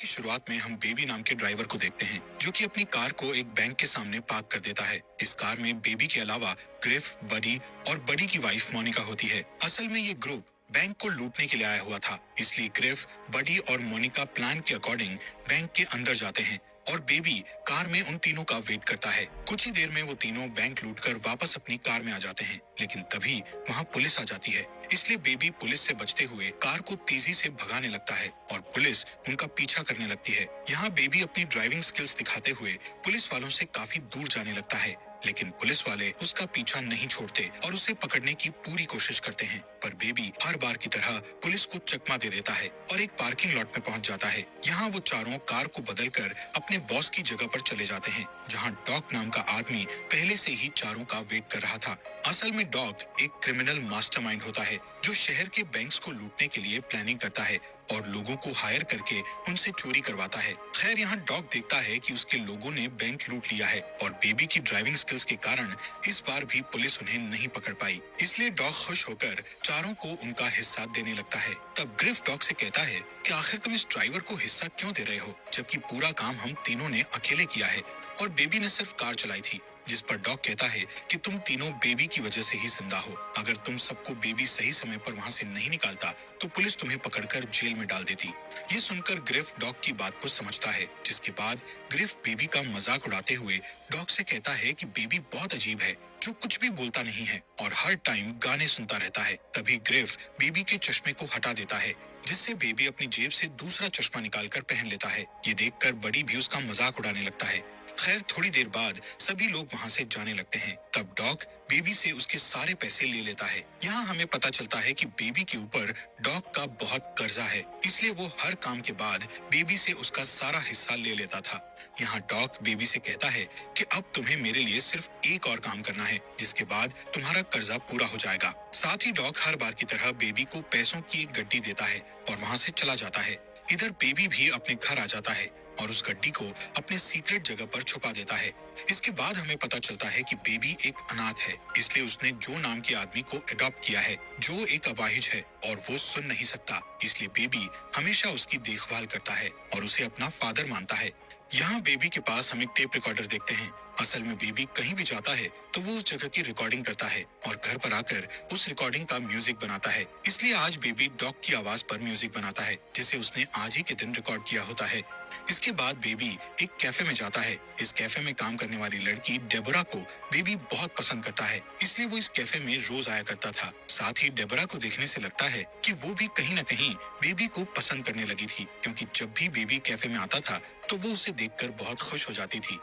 की शुरुआत में हम बेबी नाम के ड्राइवर को देखते हैं जो कि अपनी कार को एक बैंक के सामने पार्क कर देता है। इस कार में बेबी के अलावा ग्रिफ, बडी और बडी की वाइफ मोनिका होती है। असल में ये ग्रुप बैंक को लूटने के लिए आया हुआ था, इसलिए ग्रिफ, बडी और मोनिका प्लान के अकॉर्डिंग बैंक के अंदर जाते हैं और बेबी कार में उन तीनों का वेट करता है। कुछ ही देर में वो तीनों बैंक लूटकर वापस अपनी कार में आ जाते हैं, लेकिन तभी वहाँ पुलिस आ जाती है। इसलिए बेबी पुलिस से बचते हुए कार को तेजी से भगाने लगता है और पुलिस उनका पीछा करने लगती है। यहाँ बेबी अपनी ड्राइविंग स्किल्स दिखाते हुए पुलिस वालों से काफी दूर जाने लगता है, लेकिन पुलिस वाले उसका पीछा नहीं छोड़ते और उसे पकड़ने की पूरी कोशिश करते हैं। पर बेबी हर बार की तरह पुलिस को चकमा दे देता है और एक पार्किंग लॉट में पहुंच जाता है। यहाँ वो चारों कार को बदलकर अपने बॉस की जगह पर चले जाते हैं, जहाँ डॉग नाम का आदमी पहले से ही चारों का वेट कर रहा था। असल में डॉग एक क्रिमिनल मास्टरमाइंड होता है जो शहर के बैंक्स को लूटने के लिए प्लानिंग करता है और लोगों को हायर करके उनसे चोरी करवाता है। खैर, यहाँ डॉग देखता है कि उसके लोगों ने बैंक लूट लिया है और बेबी की ड्राइविंग स्किल्स के कारण इस बार भी पुलिस उन्हें नहीं पकड़ पाई। इसलिए डॉग खुश होकर चारों को उनका हिस्सा देने लगता है। तब ग्रिफ डॉग से कहता है कि आखिर तुम इस ड्राइवर को हिस्सा क्यों दे रहे हो, जबकि पूरा काम हम तीनों ने अकेले किया है और बेबी ने सिर्फ कार चलाई थी। जिस पर डॉग कहता है कि तुम तीनों बेबी की वजह से ही जिंदा हो। अगर तुम सबको बेबी सही समय पर वहाँ से नहीं निकालता तो पुलिस तुम्हें पकड़कर जेल में डाल देती। ये सुनकर ग्रिफ डॉग की बात को समझता है, जिसके बाद ग्रिफ बेबी का मजाक उड़ाते हुए डॉग से कहता है कि बेबी बहुत अजीब है, जो कुछ भी बोलता नहीं है और हर टाइम गाने सुनता रहता है। तभी ग्रिफ बेबी के चश्मे को हटा देता है, जिससे बेबी अपनी जेब से दूसरा चश्मा निकालकर पहन लेता है। ये देखकर बड़ी भी उसका मजाक उड़ाने लगता है। खैर, थोड़ी देर बाद सभी लोग वहाँ से जाने लगते हैं। तब डॉग बेबी से उसके सारे पैसे ले लेता है। यहाँ हमें पता चलता है कि बेबी के ऊपर डॉग का बहुत कर्जा है, इसलिए वो हर काम के बाद बेबी से उसका सारा हिस्सा ले लेता था। यहाँ डॉग बेबी से कहता है कि अब तुम्हें मेरे लिए सिर्फ एक और काम करना है, जिसके बाद तुम्हारा कर्जा पूरा हो जाएगा। साथ ही डॉग हर बार की तरह बेबी को पैसों की एक गड्डी देता है और वहाँ से चला जाता है। इधर बेबी भी अपने घर आ जाता है और उस गड्डी को अपने सीक्रेट जगह पर छुपा देता है। इसके बाद हमें पता चलता है कि बेबी एक अनाथ है, इसलिए उसने जो नाम के आदमी को अडॉप्ट किया है, जो एक अपाहिज है और वो सुन नहीं सकता। इसलिए बेबी हमेशा उसकी देखभाल करता है और उसे अपना फादर मानता है। यहाँ बेबी के पास हम एक टेप रिकॉर्डर देखते हैं। असल में बेबी कहीं भी जाता है तो वो उस जगह की रिकॉर्डिंग करता है और घर पर आकर उस रिकॉर्डिंग का म्यूजिक बनाता है। इसलिए आज बेबी डॉग की आवाज पर म्यूजिक बनाता है, जिसे उसने आज ही के दिन रिकॉर्ड किया होता है। इसके बाद बेबी एक कैफे में जाता है। इस कैफे में काम करने वाली लड़की डेबोरा को बेबी बहुत पसंद करता है, इसलिए वो इस कैफे में रोज आया करता था। साथ ही डेबोरा को देखने से लगता है कि वो भी कहीं न कहीं बेबी को पसंद करने लगी थी, क्योंकि जब भी बेबी कैफे में आता था तो वो उसे देखकर बहुत खुश हो जाती थी।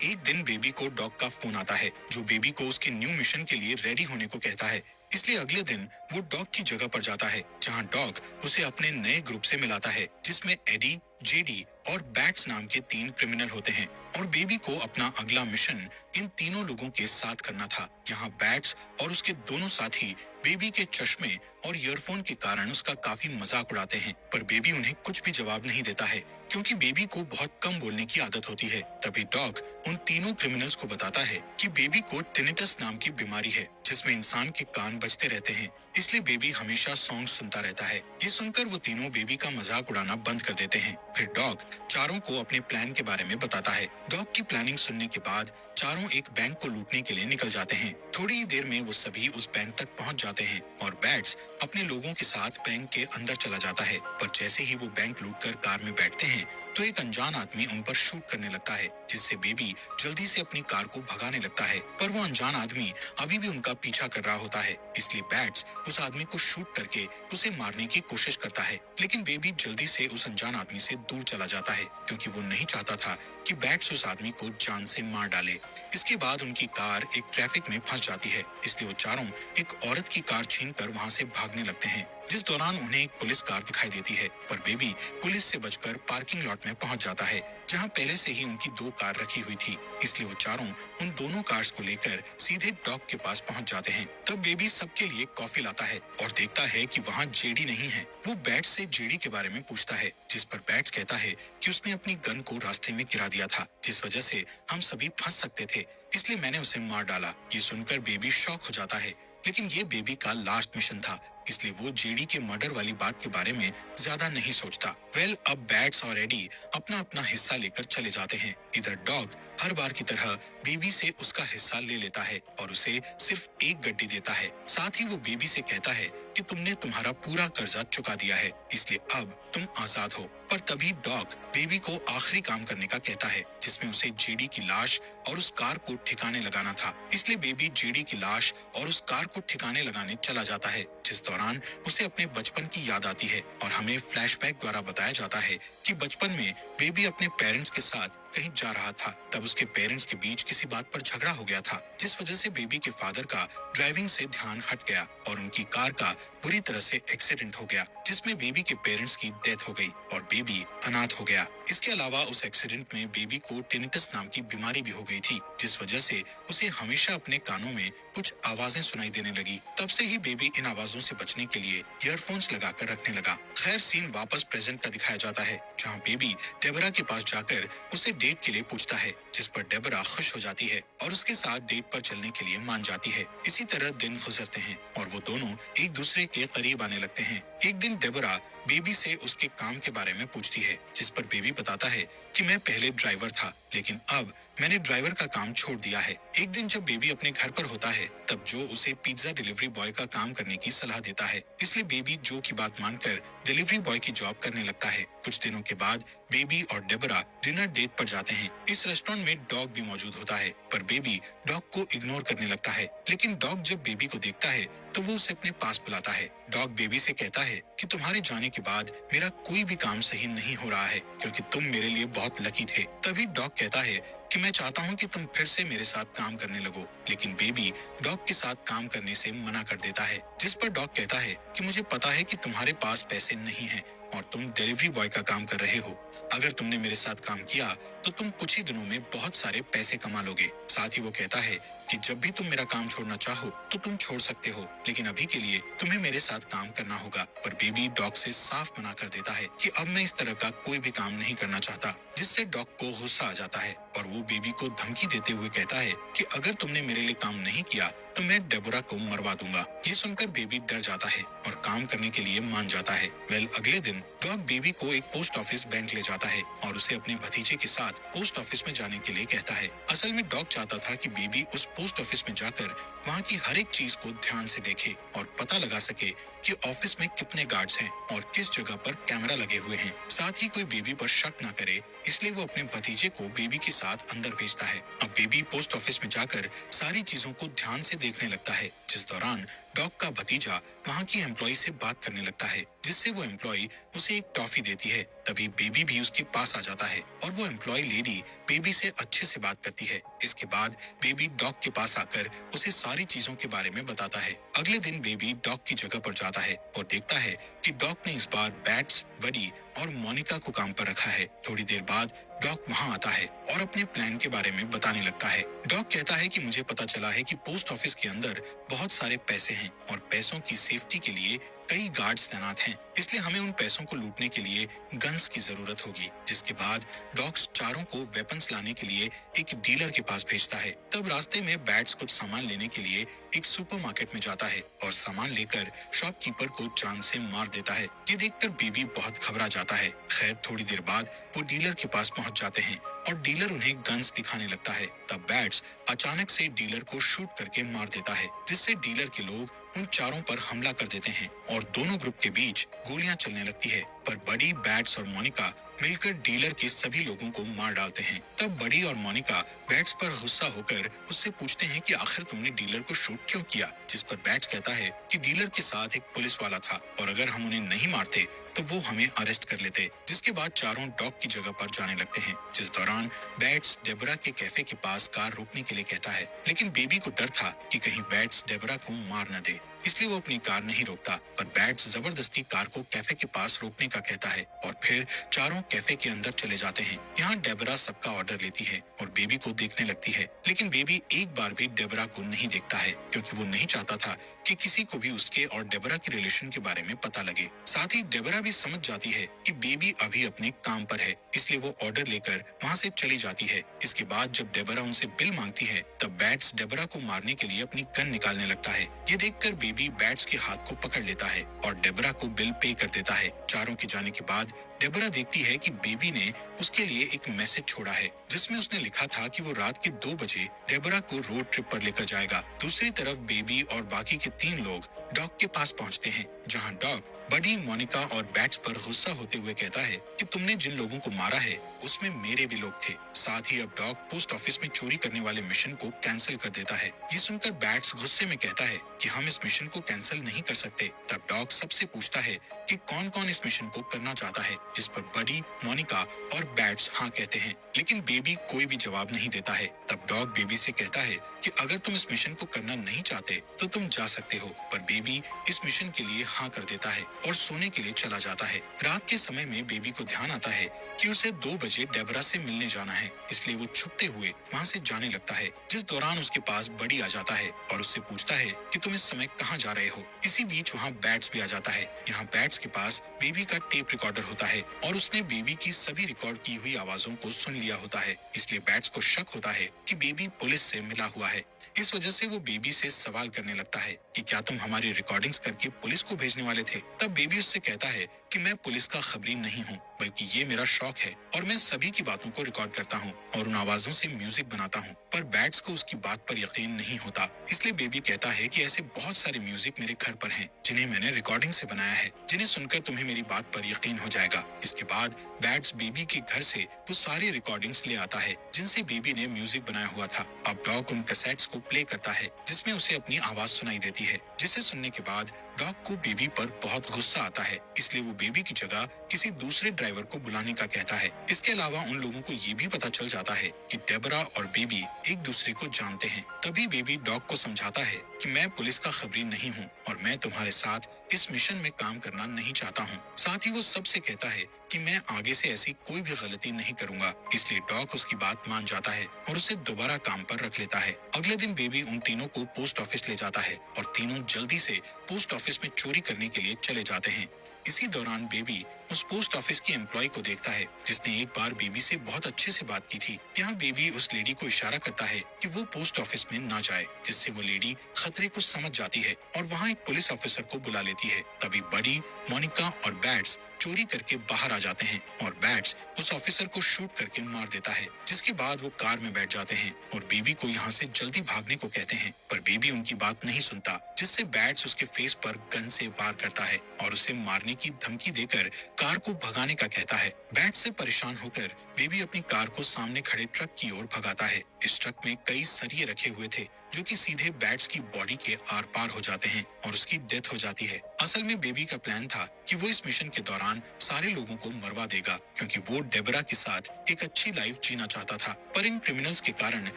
एक दिन बेबी को डॉग का फोन आता है, जो बेबी को उसके न्यू मिशन के लिए रेडी होने को कहता है। इसलिए अगले दिन वो डॉग की जगह पर जाता है, जहां डॉग उसे अपने नए ग्रुप से मिलाता है, जिसमें एडी, जेडी और बैट्स नाम के 3 क्रिमिनल होते हैं और बेबी को अपना अगला मिशन इन तीनों लोगों के साथ करना था। यहाँ बैट्स और उसके दोनों साथी बेबी के चश्मे और ईयरफोन के कारण उसका काफी मजाक उड़ाते हैं, पर बेबी उन्हें कुछ भी जवाब नहीं देता है, क्योंकि बेबी को बहुत कम बोलने की आदत होती है। तभी डॉग उन तीनों क्रिमिनल्स को बताता है कि बेबी को टिनिटस नाम की बीमारी है, जिसमें इंसान के कान बजते रहते हैं, इसलिए बेबी हमेशा सॉन्ग सुनता रहता है। ये सुनकर वो तीनों बेबी का मजाक उड़ाना बंद कर देते हैं। फिर डॉग चारों को अपने प्लान के बारे में बताता है। डॉग की प्लानिंग सुनने के बाद चारों एक बैंक को लूटने के लिए निकल जाते हैं। थोड़ी ही देर में वो सभी उस बैंक तक पहुंच जाते हैं और बैट्स अपने लोगों के साथ बैंक के अंदर चला जाता है। पर जैसे ही वो बैंक लूटकर कार में बैठते हैं तो एक अनजान आदमी उन पर शूट करने लगता है, जिससे बेबी जल्दी से अपनी कार को भगाने लगता है। पर वो अनजान आदमी अभी भी उनका पीछा कर रहा होता है, इसलिए बैट्स उस आदमी को शूट करके उसे मारने की कोशिश करता है। लेकिन बेबी जल्दी से उस अनजान आदमी से दूर चला जाता है, क्योंकि वो नहीं चाहता था कि बैट्स उस आदमी को जान से मार डाले। इसके बाद उनकी कार एक ट्रैफिक में फंस जाती है, इसलिए वो चारों एक औरत की कार छीनकर वहां से भागने लगते हैं, जिस दौरान उन्हें एक पुलिस कार दिखाई देती है। पर बेबी पुलिस से बचकर पार्किंग लॉट में पहुंच जाता है, जहां पहले से ही उनकी 2 कार रखी हुई थी। इसलिए वो चारों उन दोनों कार्स को लेकर सीधे डॉग के पास पहुंच जाते हैं। तब बेबी सबके लिए कॉफी लाता है और देखता है कि वहां जेडी नहीं है। वो बैट्स से जेडी के बारे में पूछता है, जिस पर बैट्स कहता है कि उसने अपनी गन को रास्ते में गिरा दिया था, जिस वजह से हम सभी फंस सकते थे, इसलिए मैंने उसे मार डाला। ये सुनकर बेबी शॉक हो जाता है, लेकिन ये बेबी का लास्ट मिशन था, इसलिए वो जेडी के मर्डर वाली बात के बारे में ज्यादा नहीं सोचता। अब बैट्स और एडी अपना अपना हिस्सा लेकर चले जाते हैं। इधर डॉग हर बार की तरह बेबी से उसका हिस्सा ले लेता है और उसे सिर्फ एक गड्डी देता है। साथ ही वो बेबी से कहता है कि तुमने तुम्हारा पूरा कर्जा चुका दिया है, इसलिए अब तुम आजाद हो। पर तभी डॉग बेबी को आखिरी काम करने का कहता है, जिसमें उसे जेडी की लाश और उस कार को ठिकाने लगाना था। इसलिए बेबी जेडी की लाश और उस कार को ठिकाने लगाने चला जाता है, जिस दौरान उसे अपने बचपन की याद आती है और हमें फ्लैशबैक द्वारा बताया जाता है कि बचपन में बेबी अपने पेरेंट्स के साथ कहीं जा रहा था। तब उसके पेरेंट्स के बीच किसी बात पर झगड़ा हो गया था, जिस वजह से बेबी के फादर का ड्राइविंग से ध्यान हट गया और उनकी कार का बुरी तरह से एक्सीडेंट हो गया, जिसमें बेबी के पेरेंट्स की डेथ हो गई और बेबी अनाथ हो गया। इसके अलावा उस एक्सीडेंट में बेबी को टिनिटस नाम की बीमारी भी हो गई थी, जिस वजह से उसे हमेशा अपने कानों में कुछ आवाजें सुनाई देने लगी। तब से ही बेबी इन आवाजों से बचने के लिए ईयरफोन्स लगाकर रखने लगा। खैर, सीन वापस प्रेजेंट का दिखाया जाता है, जहाँ बेबी डेबरा के पास जाकर उसे डेट के लिए पूछता है, जिस पर डेबरा खुश हो जाती है और उसके साथ डेट पर चलने के लिए मान जाती है। इसी तरह दिन गुजरते हैं और वो दोनों एक दूसरे के करीब आने लगते हैं। एक दिन डेबरा बेबी से उसके काम के बारे में पूछती है, जिस पर बेबी बताता है कि मैं पहले ड्राइवर था, लेकिन अब मैंने ड्राइवर का काम छोड़ दिया है। एक दिन जब बेबी अपने घर पर होता है, तब जो उसे पिज्जा डिलीवरी बॉय का काम करने की सलाह देता है, इसलिए बेबी जो की बात मानकर डिलीवरी बॉय की जॉब करने लगता है। कुछ दिनों के बाद बेबी और डेबरा डिनर डेट पर जाते हैं। इस रेस्टोरेंट में डॉग भी मौजूद होता है, पर बेबी डॉग को इग्नोर करने लगता है। लेकिन डॉग जब बेबी को देखता है तो वो उसे अपने पास बुलाता है। डॉग बेबी से कहता है कि तुम्हारे जाने के बाद मेरा कोई भी काम सही नहीं हो रहा है, क्योंकि तुम मेरे लिए बहुत लकी थे। तभी डॉग कहता है कि मैं चाहता हूँ कि तुम फिर से मेरे साथ काम करने लगो, लेकिन बेबी डॉग के साथ काम करने से मना कर देता है, जिस पर डॉग कहता है कि मुझे पता है कि तुम्हारे पास पैसे नहीं हैं और तुम डिलीवरी बॉय का काम कर रहे हो। अगर तुमने मेरे साथ काम किया तो तुम कुछ ही दिनों में बहुत सारे पैसे कमा लोगे। साथ ही वो कहता है कि जब भी तुम मेरा काम छोड़ना चाहो तो तुम छोड़ सकते हो, लेकिन अभी के लिए तुम्हें मेरे साथ काम करना होगा। पर बेबी डॉग से साफ मना कर देता है कि अब मैं इस तरह का कोई भी काम नहीं करना चाहता, जिससे डॉग को गुस्सा आ जाता है और वो बेबी को धमकी देते हुए कहता है कि अगर तुमने मेरे लिए काम नहीं किया तो मैं डेबोरा को मरवा दूंगा। ये सुनकर बेबी डर जाता है और काम करने के लिए मान जाता है। अगले दिन डॉग बेबी को एक पोस्ट ऑफिस बैंक ले जाता है और उसे अपने भतीजे के साथ पोस्ट ऑफिस में जाने के लिए कहता है। असल में डॉग चाहता था कि बेबी उस पोस्ट ऑफिस में जाकर वहाँ की हर एक चीज को ध्यान से देखे और पता लगा सके कि ऑफिस में कितने गार्ड्स हैं और किस जगह पर कैमरा लगे हुए हैं। साथ ही कोई बेबी पर शक न करे, इसलिए वो अपने भतीजे को बेबी के साथ अंदर भेजता है। अब बेबी पोस्ट ऑफिस में जाकर सारी चीजों को ध्यान से देखने लगता है, जिस दौरान डॉग का भतीजा वहाँ की एम्प्लॉय से बात करने लगता है, जिससे वो एम्प्लॉय उसे एक टॉफी देती है। तभी बेबी भी उसके पास आ जाता है और वो एम्प्लॉय लेडी बेबी से अच्छे से बात करती है। इसके बाद बेबी डॉग के पास आकर उसे सारी चीजों के बारे में बताता है। अगले दिन बेबी डॉग की जगह पर जाता है और देखता है कि डॉग ने इस बार बैट्स, बडी और मोनिका को काम पर रखा है। थोड़ी देर बाद डॉग वहाँ आता है और अपने प्लान के बारे में बताने लगता है। डॉग कहता है कि मुझे पता चला है कि पोस्ट ऑफिस के अंदर बहुत सारे पैसे हैं और पैसों की सेफ्टी के लिए कई गार्ड्स तैनात हैं, इसलिए हमें उन पैसों को लूटने के लिए गन्स की जरूरत होगी। जिसके बाद डॉग्स चारों को वेपन्स लाने के लिए एक डीलर के पास भेजता है। तब रास्ते में बैट्स कुछ सामान लेने के लिए एक सुपरमार्केट में जाता है और सामान लेकर शॉपकीपर को चांद से मार देता है। ये देखकर बेबी बहुत घबरा जाता है। खैर, थोड़ी देर बाद वो डीलर के पास पहुंच जाते हैं और डीलर उन्हें गन्स दिखाने लगता है। तब बैट्स अचानक से डीलर को शूट करके मार देता है, जिससे डीलर के लोग उन चारों पर हमला कर देते हैं और दोनों ग्रुप के बीच गोलियां चलने लगती है। पर बडी, बैट्स और मोनिका मिलकर डीलर के सभी लोगों को मार डालते हैं। तब बडी और मोनिका बैट्स पर गुस्सा होकर उससे पूछते हैं कि आखिर तुमने डीलर को शूट क्यों किया, जिस पर बैट्स कहता है कि डीलर के साथ एक पुलिस वाला था और अगर हम उन्हें नहीं मारते तो वो हमें अरेस्ट कर लेते। जिसके बाद चारों डॉग की जगह पर जाने लगते हैं, जिस दौरान बैट्स डेबरा के कैफे के पास कार रोकने के लिए कहता है, लेकिन बेबी को डर था कि कहीं बैट्स डेबरा को मार न दे, इसलिए वो अपनी कार नहीं रोकता। पर बैट्स जबरदस्ती कार को कैफे के पास रोकने का कहता है और फिर चारों कैफे के अंदर चले जाते हैं। यहाँ डेबरा सबका ऑर्डर लेती है और बेबी को देखने लगती है, लेकिन बेबी एक बार भी डेबरा को नहीं देखता है, क्योंकि वो नहीं चाहता था कि किसी को भी उसके और डेबरा के रिलेशन के बारे में पता लगे। साथ ही डेबरा भी समझ जाती है कि बेबी अभी अपने काम पर है, इसलिए वो ऑर्डर लेकर वहाँ से चली जाती है। इसके बाद जब डेबरा उनसे बिल मांगती है तब बैट्स डेबरा को मारने के लिए अपनी गन निकालने लगता है। ये देखकर बेबी बैट्स के हाथ को पकड़ लेता है और डेबरा को बिल पे कर देता है। चारों के जाने के बाद डेबरा देखती है कि बेबी ने उसके लिए एक मैसेज छोड़ा है जिसमें उसने लिखा था कि वो रात के 2 बजे डेबरा को रोड ट्रिप पर लेकर जाएगा। दूसरी तरफ बेबी और बाकी के 3 लोग डॉग के पास पहुंचते हैं, जहां डॉग बडी, मोनिका और बैट्स पर गुस्सा होते हुए कहता है कि तुमने जिन लोगों को मारा है उसमें मेरे भी लोग थे। साथ ही अब डॉग पोस्ट ऑफिस में चोरी करने वाले मिशन को कैंसिल कर देता है। ये सुनकर बैट्स गुस्से में कहता है कि हम इस मिशन को कैंसिल नहीं कर सकते। तब डॉग सबसे पूछता है कि कौन कौन इस मिशन को करना चाहता है, जिस पर बडी, मोनिका और बैट्स हाँ कहते हैं, लेकिन बेबी कोई भी जवाब नहीं देता है। तब डॉग बेबी से कहता है कि अगर तुम इस मिशन को करना नहीं चाहते तो तुम जा सकते हो, पर बेबी इस मिशन के लिए हाँ कर देता है और सोने के लिए चला जाता है। रात के समय में बेबी को ध्यान आता है कि उसे 2 बजे डेबरा से मिलने जाना है, इसलिए वो छुपते हुए वहाँ से जाने लगता है, जिस दौरान उसके पास बडी आ जाता है और उससे पूछता है कि तुम इस समय कहाँ जा रहे हो। इसी बीच वहाँ बैट्स भी आ जाता है। यहाँ बैट्स के पास बेबी का टेप रिकॉर्डर होता है और उसने बेबी की सभी रिकॉर्ड की हुई आवाजों को सुन लिया होता है, इसलिए बैट्स को शक होता है कि बेबी पुलिस से मिला हुआ है। इस वजह से वो बेबी से सवाल करने लगता है कि क्या तुम हमारी रिकॉर्डिंग्स करके पुलिस को भेजने वाले थे। तब बेबी उससे कहता है कि मैं पुलिस का खबरी नहीं हूँ, बल्कि ये मेरा शौक है और मैं सभी की बातों को रिकॉर्ड करता हूँ और उन आवाजों से म्यूजिक बनाता हूँ। पर बैट्स को उसकी बात पर यकीन नहीं होता, इसलिए बेबी कहता है कि ऐसे बहुत सारे म्यूजिक मेरे घर पर हैं जिन्हें मैंने रिकॉर्डिंग से बनाया है, जिन्हें सुनकर तुम्हें मेरी बात पर यकीन हो जाएगा। इसके बाद बैट्स बेबी के घर से वो सारी रिकॉर्डिंग्स ले आता है जिनसे बेबी ने म्यूजिक बनाया हुआ था। अब डॉग उन कैसेट्स को प्ले करता है जिसमें उसे अपनी आवाज सुनाई देती है, जिसे सुनने के बाद डॉग को बेबी पर बहुत गुस्सा आता है, इसलिए वो बेबी की जगह किसी दूसरे ड्राइवर को बुलाने का कहता है। इसके अलावा उन लोगों को ये भी पता चल जाता है कि डेबरा और बेबी एक दूसरे को जानते हैं। तभी बेबी डॉग को समझाता है कि मैं पुलिस का खबरी नहीं हूँ और मैं तुम्हारे साथ इस मिशन में काम करना नहीं चाहता हूँ। साथ ही वो सबसे कहता है कि मैं आगे से ऐसी कोई भी गलती नहीं करूंगा, इसलिए डॉग उसकी बात मान जाता है और उसे दोबारा काम पर रख लेता है। अगले दिन बेबी उन तीनों को पोस्ट ऑफिस ले जाता है और तीनों जल्दी से पोस्ट ऑफिस में चोरी करने के लिए चले जाते हैं। इसी दौरान बेबी उस पोस्ट ऑफिस की एम्प्लॉय को देखता है जिसने एक बार बेबी से बहुत अच्छे से बात की थी। यहाँ बेबी उस लेडी को इशारा करता है कि वो पोस्ट ऑफिस में ना जाए, जिससे वो लेडी खतरे को समझ जाती है और वहाँ एक पुलिस ऑफिसर को बुला लेती है। तभी बडी, मोनिका और बैट्स चोरी करके बाहर आ जाते हैं और बैट्स उस ऑफिसर को शूट करके मार देता है, जिसके बाद वो कार में बैठ जाते हैं और बेबी को यहाँ से जल्दी भागने को कहते हैं, पर बेबी उनकी बात नहीं सुनता, जिससे बैट्स उसके फेस पर गन से वार करता है और उसे मारने की धमकी देकर कार को भगाने का कहता है। बैट्स से परेशान होकर बेबी अपनी कार को सामने खड़े ट्रक की ओर भगाता है। इस ट्रक में कई सरिये रखे हुए थे जो कि सीधे बैट्स की बॉडी के आर पार हो जाते हैं और उसकी डेथ हो जाती है। असल में बेबी का प्लान था कि वो इस मिशन के दौरान सारे लोगों को मरवा देगा, क्योंकि वो डेबरा के साथ एक अच्छी लाइफ जीना चाहता था, पर इन क्रिमिनल्स के कारण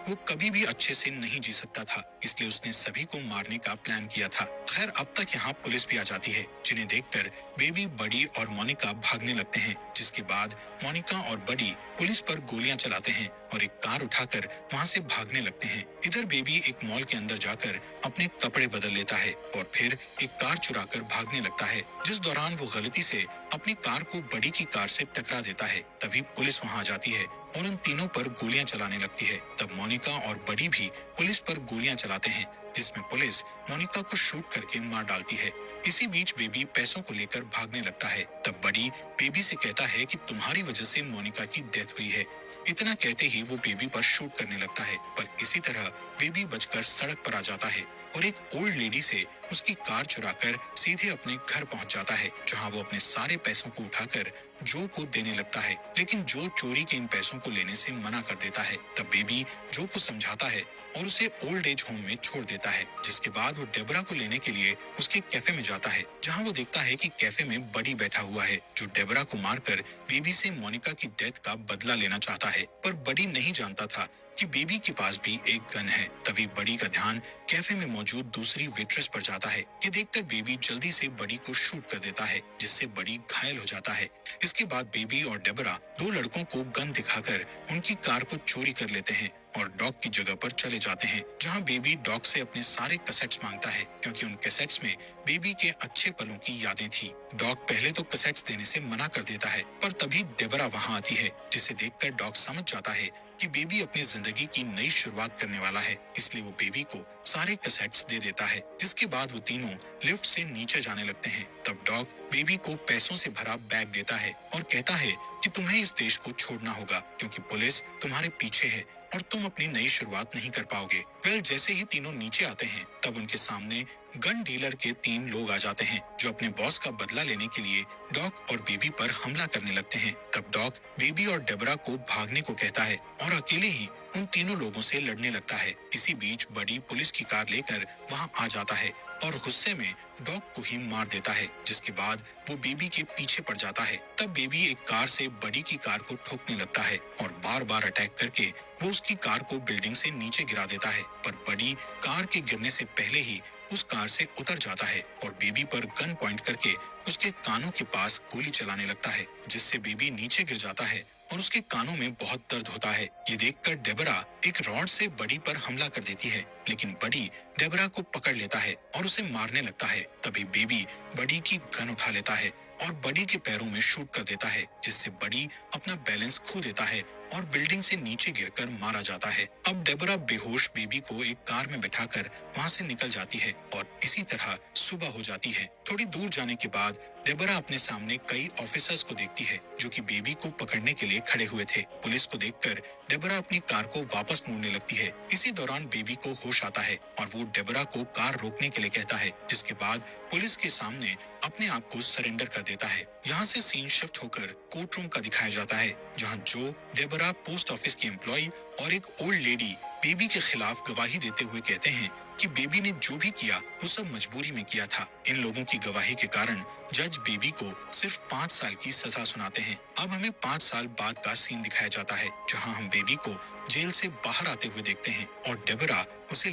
वो कभी भी अच्छे से नहीं जी सकता था, इसलिए उसने सभी को मारने का प्लान किया था। खैर, अब तक यहाँ पुलिस भी आ जाती है, जिन्हें देखकर बेबी, बडी और मोनिका भागने लगते हैं, जिसके बाद मोनिका और बडी पुलिस पर गोलियां चलाते हैं और एक कार उठाकर वहाँ से भागने लगते हैं। इधर बेबी एक मॉल के अंदर जाकर अपने कपड़े बदल लेता है और फिर एक कार चुराकर भागने लगता है, जिस दौरान वो गलती से अपनी कार को बडी की कार से टकरा देता है। तभी पुलिस वहाँ आ जाती है और उन तीनों पर गोलियां चलाने लगती है। तब मोनिका और बडी भी पुलिस पर गोलियां चलाते हैं, जिसमें पुलिस मोनिका को शूट करके मार डालती है। इसी बीच बेबी पैसों को लेकर भागने लगता है। तब बडी बेबी से कहता है कि तुम्हारी वजह से मोनिका की डेथ हुई है। इतना कहते ही वो बेबी पर शूट करने लगता है, पर इसी तरह बेबी बचकर सड़क पर आ जाता है और एक ओल्ड लेडी से उसकी कार चुराकर सीधे अपने घर पहुंच जाता है, जहां वो अपने सारे पैसों को उठाकर जो को देने लगता है, लेकिन जो चोरी के इन पैसों को लेने से मना कर देता है। तब बेबी जो को समझाता है और उसे ओल्ड एज होम में छोड़ देता है, जिसके बाद वो डेबरा को लेने के लिए उसके कैफे में जाता है, जहां वो देखता है कि कैफे में बडी बैठा हुआ है, जो डेबरा को मारकर बेबी से मोनिका की डेथ का बदला लेना चाहता है। पर बडी नहीं जानता था कि बेबी के पास भी एक गन है। तभी बड़ी का ध्यान कैफे में मौजूद दूसरी वेट्रेस पर जाता है। ये देखकर बेबी जल्दी से बड़ी को शूट कर देता है, जिससे बड़ी घायल हो जाता है। इसके बाद बेबी और डेबरा दो लड़कों को गन दिखाकर उनकी कार को चोरी कर लेते हैं और डॉग की जगह पर चले जाते हैं, जहां बेबी डॉग से अपने सारे कैसेट्स मांगता है, क्योंकि उन कैसेट्स में बेबी के अच्छे पलों की यादें थी। डॉग पहले तो कैसेट्स देने से मना कर देता है, पर तभी डेबरा वहां आती है, जिसे देखकर डॉग समझ जाता है कि बेबी अपनी जिंदगी की नई शुरुआत करने वाला है। इसलिए वो बेबी को सारे कैसेट्स दे देता है, जिसके बाद वो तीनों लिफ्ट से नीचे जाने लगते हैं। तब डॉग बेबी को पैसों से भरा बैग देता है और कहता है कि तुम्हें इस देश को छोड़ना होगा, क्योंकि पुलिस तुम्हारे पीछे है और तुम अपनी नई शुरुआत नहीं कर पाओगे। जैसे ही तीनों नीचे आते हैं, तब उनके सामने गन डीलर के 3 लोग आ जाते हैं, जो अपने बॉस का बदला लेने के लिए डॉग और बेबी पर हमला करने लगते हैं। तब डॉग बेबी और डेबरा को भागने को कहता है और अकेले ही उन तीनों लोगों से लड़ने लगता है। इसी बीच बड़ी पुलिस की कार लेकर वहां आ जाता है और गुस्से में डॉग को ही मार देता है, जिसके बाद वो बेबी के पीछे पड़ जाता है। तब बेबी एक कार से बड़ी की कार को ठोकने लगता है और बार बार अटैक करके वो उसकी कार को बिल्डिंग से नीचे गिरा देता है, पर बड़ी कार के गिरने से पहले ही उस कार से उतर जाता है और बेबी पर गन पॉइंट करके उसके कानों के पास गोली चलाने लगता है, जिससे बेबी नीचे गिर जाता है और उसके कानों में बहुत दर्द होता है। ये देखकर डेबरा एक रॉड से बड़ी पर हमला कर देती है, लेकिन बड़ी डेबरा को पकड़ लेता है और उसे मारने लगता है। तभी बेबी बड़ी की गन उठा लेता है और बड़ी के पैरों में शूट कर देता है, जिससे बड़ी अपना बैलेंस खो देता है और बिल्डिंग से नीचे गिरकर मारा जाता है। अब डेबरा बेहोश बेबी को एक कार में बैठाकर वहां से निकल जाती है और इसी तरह सुबह हो जाती है। थोड़ी दूर जाने के बाद डेबरा अपने सामने कई ऑफिसर्स को देखती है, जो कि बेबी को पकड़ने के लिए खड़े हुए थे। पुलिस को देखकर डेबरा अपनी कार को वापस मोड़ने लगती है। इसी दौरान बेबी को होश आता है और वो डेबरा को कार रोकने के लिए कहता है, जिसके बाद पुलिस के सामने अपने आप को सरेंडर कर देता है। यहाँ से सीन शिफ्ट होकर कोर्ट रूम का दिखाया जाता है, जहाँ जो, डेबरा, पोस्ट ऑफिस की एम्प्लॉय और एक ओल्ड लेडी बेबी के खिलाफ गवाही देते हुए कहते हैं कि बेबी ने जो भी किया वो सब मजबूरी में किया था। इन लोगों की गवाही के कारण जज बेबी को सिर्फ 5 साल की सजा सुनाते हैं। अब हमें 5 साल बाद का सीन दिखाया जाता है, जहां हम बेबी को जेल से बाहर आते हुए देखते हैं और डेबरा उसे